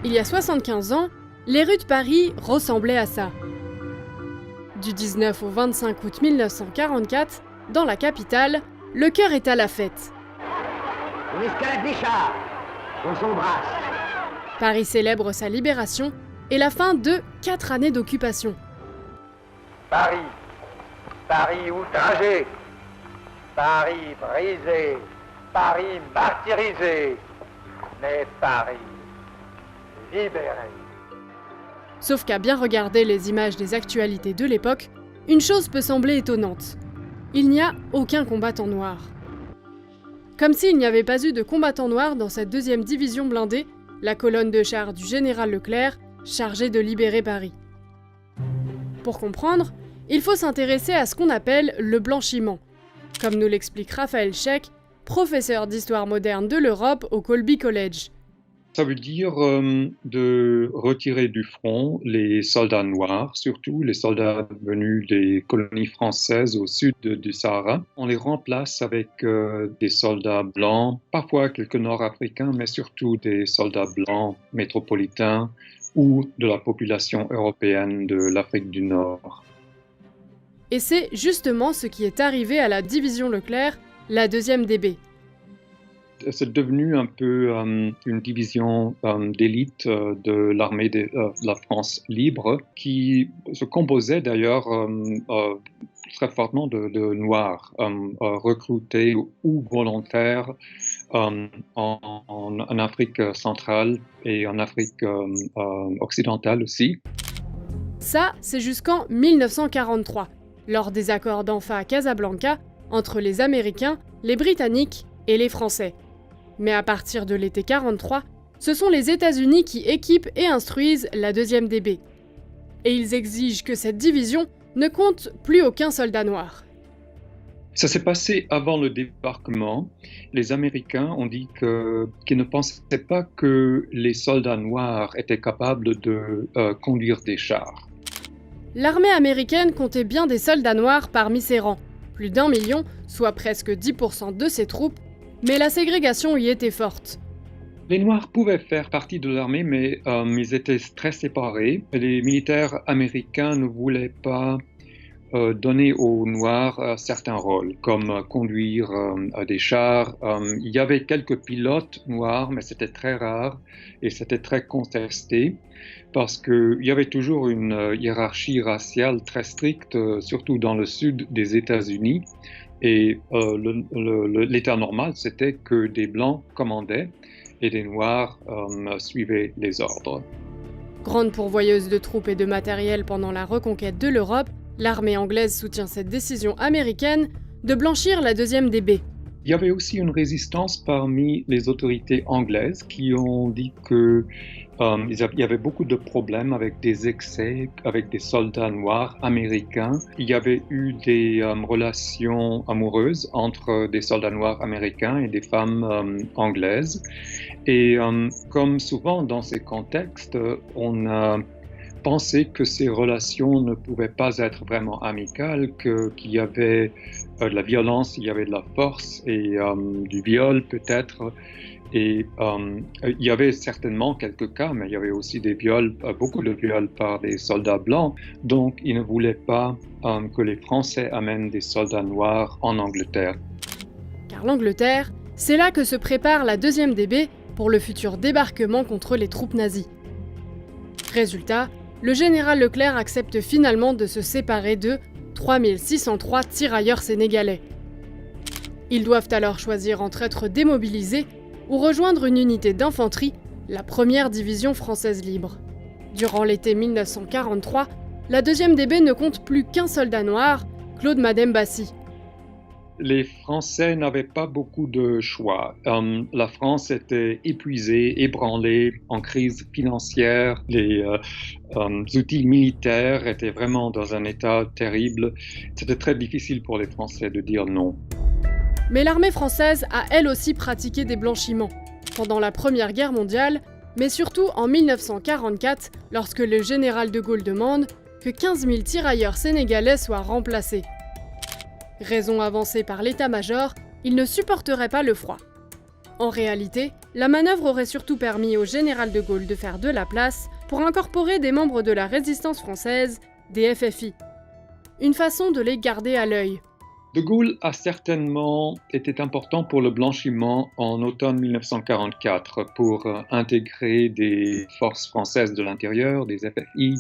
Il y a 75 ans, les rues de Paris ressemblaient à ça. Du 19 au 25 août 1944, dans la capitale, le cœur est à la fête. On escalade les chars, on s'embrasse. Paris célèbre sa libération et la fin de 4 années d'occupation. Paris, Paris outragé, Paris brisé, Paris martyrisé, mais Paris libéré. Sauf qu'à bien regarder les images des actualités de l'époque, une chose peut sembler étonnante. Il n'y a aucun combattant noir. Comme s'il n'y avait pas eu de combattants noirs dans cette 2e division blindée, la colonne de chars du général Leclerc, chargée de libérer Paris. Pour comprendre, il faut s'intéresser à ce qu'on appelle le blanchiment, comme nous l'explique Raphaël Scheck, professeur d'histoire moderne de l'Europe au Colby College. Ça veut dire de retirer du front les soldats noirs, surtout les soldats venus des colonies françaises au sud du Sahara. On les remplace avec des soldats blancs, parfois quelques nord-africains, mais surtout des soldats blancs métropolitains ou de la population européenne de l'Afrique du Nord. Et c'est justement ce qui est arrivé à la division Leclerc, la 2e DB. C'est devenu un peu une division d'élite de l'armée de la France libre qui se composait d'ailleurs très fortement de Noirs recrutés ou volontaires en Afrique centrale et en Afrique occidentale aussi. Ça, c'est jusqu'en 1943, lors des accords d'Anfa à Casablanca entre les Américains, les Britanniques et les Français. Mais à partir de l'été 43, ce sont les États-Unis qui équipent et instruisent la 2e DB. Et ils exigent que cette division ne compte plus aucun soldat noir. Ça s'est passé avant le débarquement. Les Américains ont dit qu'ils ne pensaient pas que les soldats noirs étaient capables de conduire des chars. L'armée américaine comptait bien des soldats noirs parmi ses rangs, plus d'1 million, soit presque 10% de ses troupes, mais la ségrégation y était forte. Les Noirs pouvaient faire partie de l'armée, mais ils étaient très séparés. Les militaires américains ne voulaient pas donner aux Noirs certains rôles, comme conduire des chars. Il y avait quelques pilotes noirs, mais c'était très rare et c'était très contesté parce qu'il y avait toujours une hiérarchie raciale très stricte, surtout dans le sud des États-Unis. Et l'état normal, c'était que des Blancs commandaient et des Noirs suivaient les ordres. Grande pourvoyeuse de troupes et de matériel pendant la reconquête de l'Europe, l'armée anglaise soutient cette décision américaine de blanchir la 2e DB. Il y avait aussi une résistance parmi les autorités anglaises qui ont dit qu'il y avait beaucoup de problèmes avec des excès, avec des soldats noirs américains. Il y avait eu des relations amoureuses entre des soldats noirs américains et des femmes anglaises. Et comme souvent dans ces contextes, on a pensé que ces relations ne pouvaient pas être vraiment amicales, qu'il y avait de la violence, il y avait de la force et du viol peut-être. Et il y avait certainement quelques cas, mais il y avait aussi des viols, beaucoup de viols par des soldats blancs. Donc, ils ne voulaient pas que les Français amènent des soldats noirs en Angleterre. Car l'Angleterre, c'est là que se prépare la 2e DB pour le futur débarquement contre les troupes nazies. Résultat, le général Leclerc accepte finalement de se séparer de 3603 tirailleurs sénégalais. Ils doivent alors choisir entre être démobilisés ou rejoindre une unité d'infanterie, la 1re division française libre. Durant l'été 1943, la 2e DB ne compte plus qu'un soldat noir, Claude Madembassi. Les Français n'avaient pas beaucoup de choix. La France était épuisée, ébranlée, en crise financière. Les outils militaires étaient vraiment dans un état terrible. C'était très difficile pour les Français de dire non. Mais l'armée française a elle aussi pratiqué des blanchiments, pendant la Première Guerre mondiale, mais surtout en 1944, lorsque le général de Gaulle demande que 15 000 tirailleurs sénégalais soient remplacés. Raison avancée par l'état-major, ils ne supporteraient pas le froid. En réalité, la manœuvre aurait surtout permis au général de Gaulle de faire de la place pour incorporer des membres de la résistance française, des FFI. Une façon de les garder à l'œil. De Gaulle a certainement été important pour le blanchiment en automne 1944 pour intégrer des forces françaises de l'intérieur, des FFI,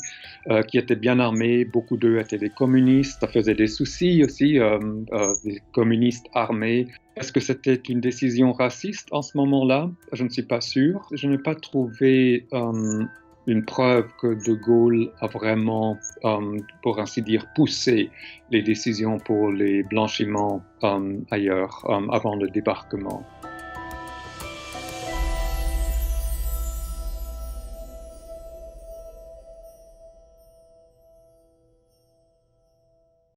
qui étaient bien armés. Beaucoup d'eux étaient des communistes. Ça faisait des soucis aussi, des communistes armés. Est-ce que c'était une décision raciste en ce moment-là? Je ne suis pas sûr. Je n'ai pas trouvé une preuve que De Gaulle a vraiment, pour ainsi dire, poussé les décisions pour les blanchiments ailleurs avant le débarquement.